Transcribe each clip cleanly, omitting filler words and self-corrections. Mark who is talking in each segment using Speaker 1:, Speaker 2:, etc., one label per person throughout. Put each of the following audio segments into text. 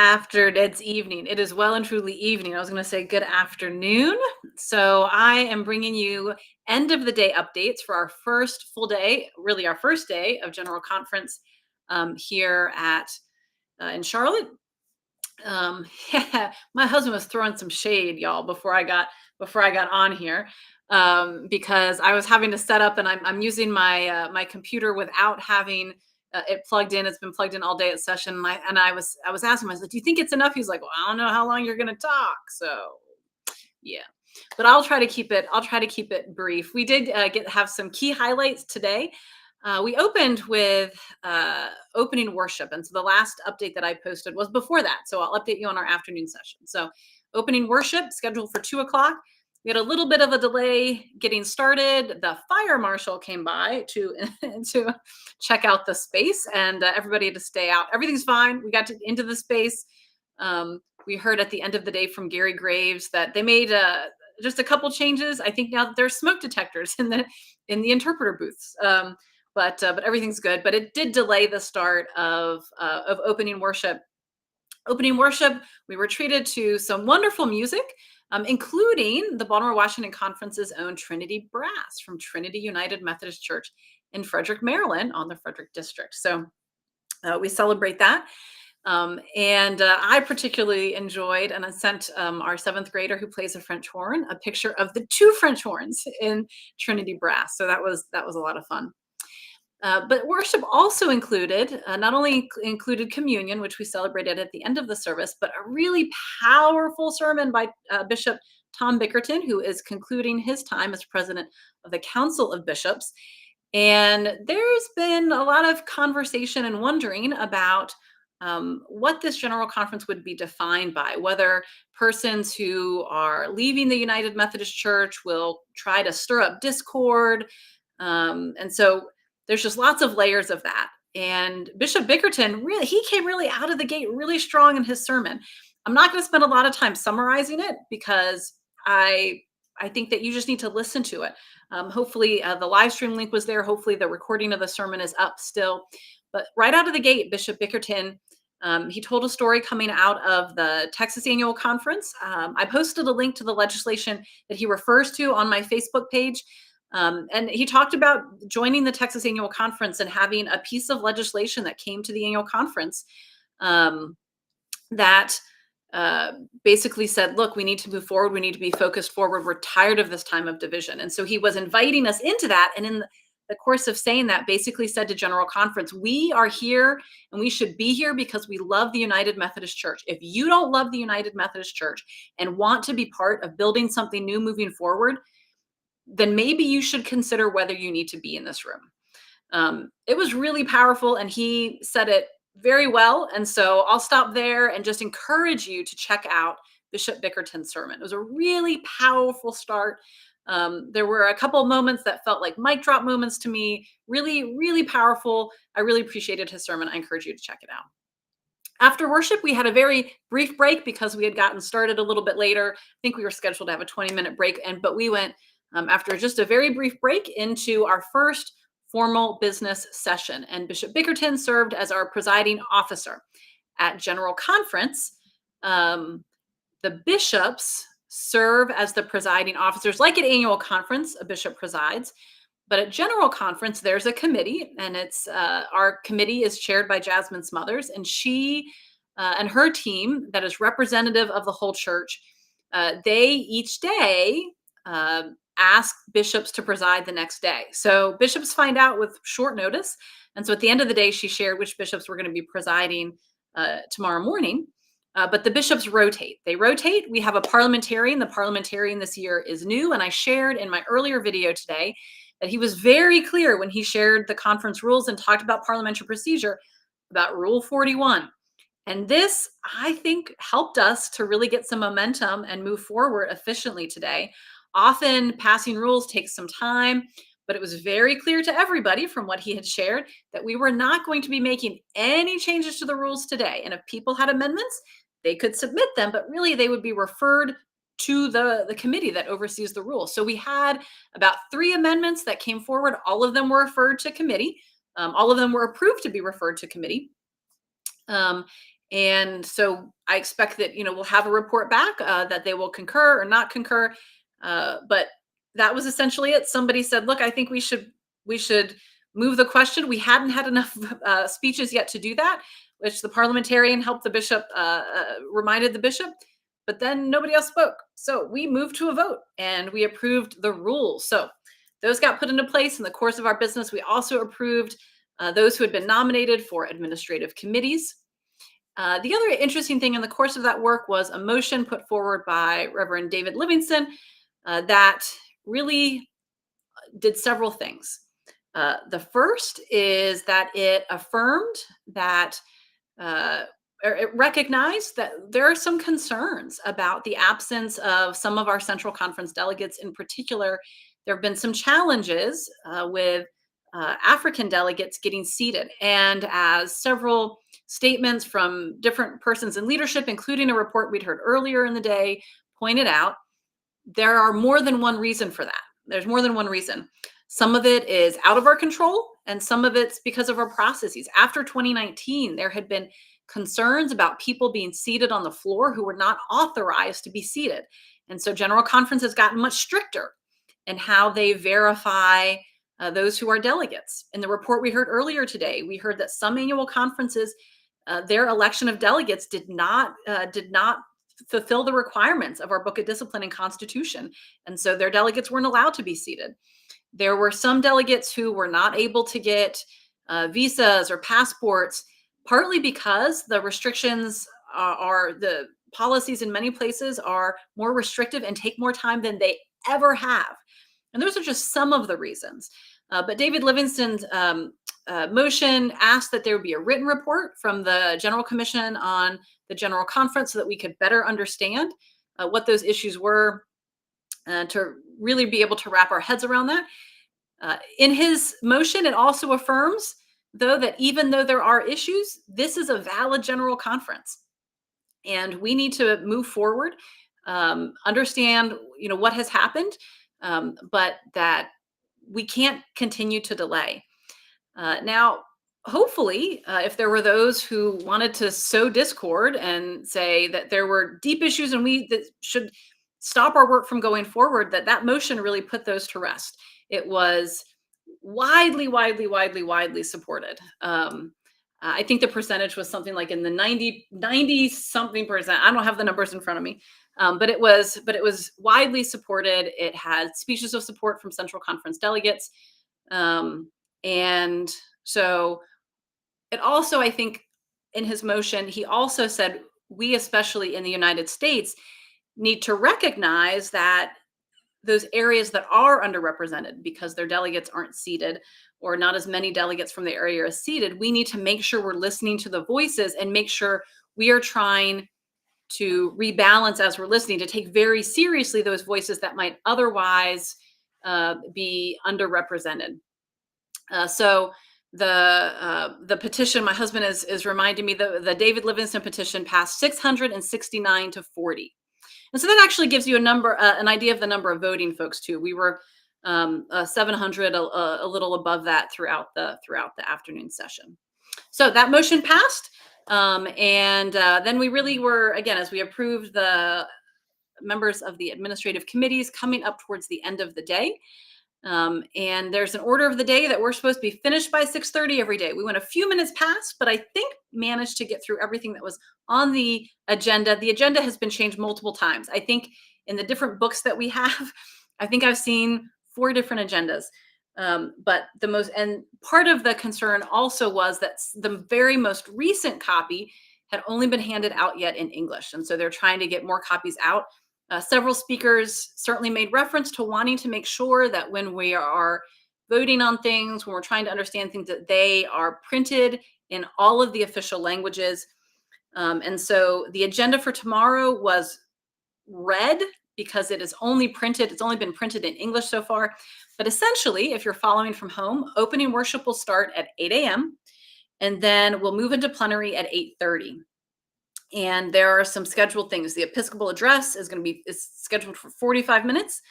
Speaker 1: It's evening. It is well and truly evening. I was going to say good afternoon. So I am bringing you end of the day updates for our first full day, really our first day of General Conference here at in Charlotte. Yeah, my husband was throwing some shade, y'all, before I got on here, because I was having to set up, and I'm using my computer without having it plugged in. It's been plugged in all day at session, and I was asking him, I said, "Do you think it's enough?" He's like, "Well, I don't know how long you're going to talk, so yeah." But I'll try to keep it. I'll try to keep it brief. We did have some key highlights today. We opened with opening worship. And so the last update that I posted was before that. So I'll update you on our afternoon session. So opening worship scheduled for 2 o'clock. We had a little bit of a delay getting started. The fire marshal came by to to check out the space, and everybody had to stay out. Everything's fine. We got into the space. We heard at the end of the day from Gary Graves that they made just a couple changes. I think now there's smoke detectors in the interpreter booths. But everything's good. But it did delay the start of opening worship. Opening worship, we were treated to some wonderful music, including the Baltimore Washington Conference's own Trinity Brass from Trinity United Methodist Church in Frederick, Maryland, on the Frederick District. So we celebrate that. And I particularly enjoyed, and I sent our seventh grader who plays a French horn a picture of the two French horns in Trinity Brass. So that was a lot of fun. But worship also included, not only included communion, which we celebrated at the end of the service, but a really powerful sermon by Bishop Tom Bickerton, who is concluding his time as president of the Council of Bishops. And there's been a lot of conversation and wondering about what this general conference would be defined by, whether persons who are leaving the United Methodist Church will try to stir up discord. And so there's just lots of layers of that. And Bishop Bickerton, really, he came really out of the gate really strong in his sermon. I'm not going to spend a lot of time summarizing it because I think that you just need to listen to it. Hopefully, the live stream link was there. Hopefully, the recording of the sermon is up still. But right out of the gate, Bishop Bickerton, he told a story coming out of the Texas Annual Conference. I posted a link to the legislation that he refers to on my Facebook page. And he talked about joining the Texas Annual Conference and having a piece of legislation that came to the annual conference that basically said, look, we need to move forward. We need to be focused forward. We're tired of this time of division. And so he was inviting us into that. And in the course of saying that, basically said to General Conference, we are here and we should be here because we love the United Methodist Church. If you don't love the United Methodist Church and want to be part of building something new moving forward, then maybe you should consider whether you need to be in this room. It was really powerful, and he said it very well. And so I'll stop there and just encourage you to check out Bishop Bickerton's sermon. It was a really powerful start. There were a couple of moments that felt like mic drop moments to me. Really, really powerful. I really appreciated his sermon. I encourage you to check it out. After worship, we had a very brief break because we had gotten started a little bit later. I think we were scheduled to have a 20-minute break, but we went after just a very brief break into our first formal business session. And Bishop Bickerton served as our presiding officer. At General Conference, the bishops serve as the presiding officers. Like at annual conference, a bishop presides. But at General Conference, there's a committee, and it's our committee is chaired by Jasmine Smothers, and she and her team that is representative of the whole church, they each day ask bishops to preside the next day. So bishops find out with short notice. And so at the end of the day, she shared which bishops were going to be presiding tomorrow morning. But the bishops rotate. They rotate. We have a parliamentarian. The parliamentarian this year is new. And I shared in my earlier video today that he was very clear when he shared the conference rules and talked about parliamentary procedure about Rule 41. And this, I think, helped us to really get some momentum and move forward efficiently today. Often passing rules takes some time, but it was very clear to everybody from what he had shared that we were not going to be making any changes to the rules today. And if people had amendments, they could submit them, but really they would be referred to the committee that oversees the rules. So we had about 3 amendments that came forward. All of them were referred to committee. All of them were approved to be referred to committee. And so I expect that, we'll have a report back that they will concur or not concur. But that was essentially it. Somebody said, "Look, I think we should move the question." We hadn't had enough speeches yet to do that, which the parliamentarian helped the bishop, reminded the bishop. But then nobody else spoke, so we moved to a vote and we approved the rules. So those got put into place in the course of our business. We also approved those who had been nominated for administrative committees. The other interesting thing in the course of that work was a motion put forward by Reverend David Livingston that really did several things. The first is that it affirmed that, or it recognized that there are some concerns about the absence of some of our Central Conference delegates. In particular, there have been some challenges with African delegates getting seated. And as several statements from different persons in leadership, including a report we'd heard earlier in the day, pointed out, there are more than one reason for that. There's more than one reason. Some of it is out of our control, and some of it's because of our processes. After 2019, there had been concerns about people being seated on the floor who were not authorized to be seated. And so General Conference has gotten much stricter in how they verify those who are delegates. In the report we heard earlier today, we heard that some annual conferences, their election of delegates did not fulfill the requirements of our Book of Discipline and Constitution, and so their delegates weren't allowed to be seated. There were some delegates who were not able to get visas or passports, partly because the restrictions are the policies in many places are more restrictive and take more time than they ever have. And those are just some of the reasons. But David Livingston's motion asked that there would be a written report from the General Commission on the General Conference so that we could better understand what those issues were, to really be able to wrap our heads around that. In his motion, it also affirms, though, that even though there are issues, this is a valid General Conference. And we need to move forward, understand, what has happened, but that we can't continue to delay. Now, hopefully, if there were those who wanted to sow discord and say that there were deep issues and that should stop our work from going forward, that motion really put those to rest. It was widely supported. I think the percentage was something like in the 90 something percent. I don't have the numbers in front of me. But it was widely supported. It had speeches of support from Central Conference delegates. And so it also, I think, in his motion, he also said, we, especially in the United States, need to recognize that those areas that are underrepresented because their delegates aren't seated, or not as many delegates from the area are seated, we need to make sure we're listening to the voices and make sure we are trying to rebalance as we're listening, to take very seriously those voices that might otherwise be underrepresented. So the petition, my husband is reminding me, the David Livingston petition passed 669 to 40. And so that actually gives you an idea of the number of voting folks too. We were 700, a little above that throughout the afternoon session. So that motion passed. And then we really were, again, as we approved the members of the administrative committees, coming up towards the end of the day. And there's an order of the day that we're supposed to be finished by 6:30 every day. We went a few minutes past, but I think managed to get through everything that was on the agenda. The agenda has been changed multiple times. I think in the different books that we have, I think I've seen 4 different agendas. But and part of the concern also was that the very most recent copy had only been handed out yet in English. And so they're trying to get more copies out. Several speakers certainly made reference to wanting to make sure that when we are voting on things, when we're trying to understand things, that they are printed in all of the official languages. And so the agenda for tomorrow was read because it's only been printed in English so far. But essentially, if you're following from home, opening worship will start at 8 a.m. and then we'll move into plenary at 8:30. And there are some scheduled things. The Episcopal address is scheduled for 45 minutes.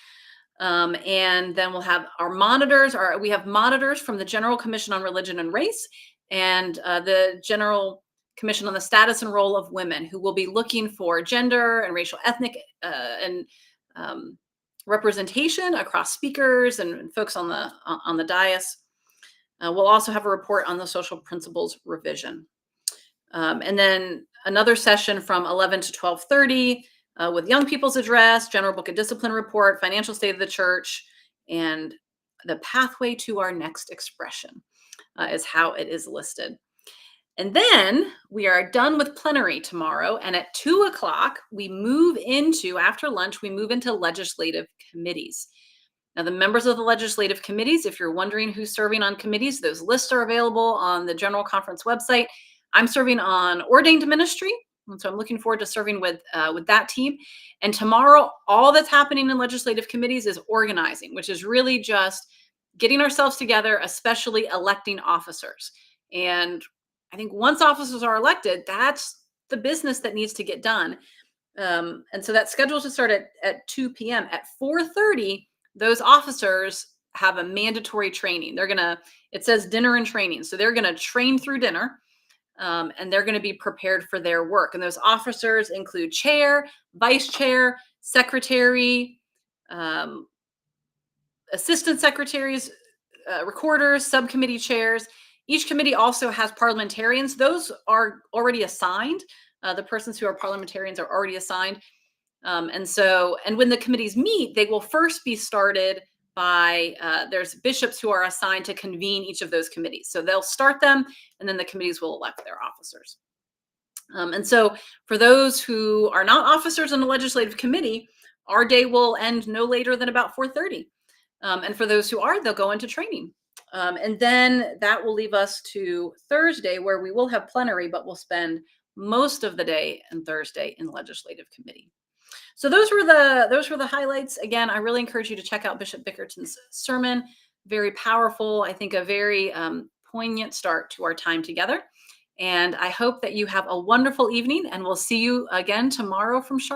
Speaker 1: And then we'll have our monitors. We have monitors from the General Commission on Religion and Race and the General Commission on the Status and Role of Women, who will be looking for gender and racial, ethnic, and representation across speakers and folks on the dais. We'll also have a report on the social principles revision. And then another session from 11 to 12:30 with young people's address, general book of discipline report, financial state of the church, and the pathway to our next expression is how it is listed. And then we are done with plenary tomorrow. And at 2:00, we move into, after lunch, we move into legislative committees. Now, the members of the legislative committees, if you're wondering who's serving on committees, those lists are available on the General Conference website. I'm serving on ordained ministry, and so I'm looking forward to serving with that team. And tomorrow, all that's happening in legislative committees is organizing, which is really just getting ourselves together, especially electing officers. And I think once officers are elected, that's the business that needs to get done. And so that's scheduled to start at 2 p.m. At 4:30, those officers have a mandatory training. It says dinner and training. So they're going to train through dinner. And they're going to be prepared for their work. And those officers include chair, vice chair, secretary, assistant secretaries, recorders, subcommittee chairs. Each committee also has parliamentarians. Those are already assigned. The persons who are parliamentarians are already assigned. And when the committees meet, they will first be started by, there's bishops who are assigned to convene each of those committees. So they'll start them, and then the committees will elect their officers. And so for those who are not officers in the legislative committee, our day will end no later than about 4:30. And for those who are, they'll go into training. And then that will leave us to Thursday, where we will have plenary, but we'll spend most of the day on Thursday in legislative committee. So those were the highlights. Again, I really encourage you to check out Bishop Bickerton's sermon. Very powerful. I think a very poignant start to our time together. And I hope that you have a wonderful evening, and we'll see you again tomorrow from Charlotte.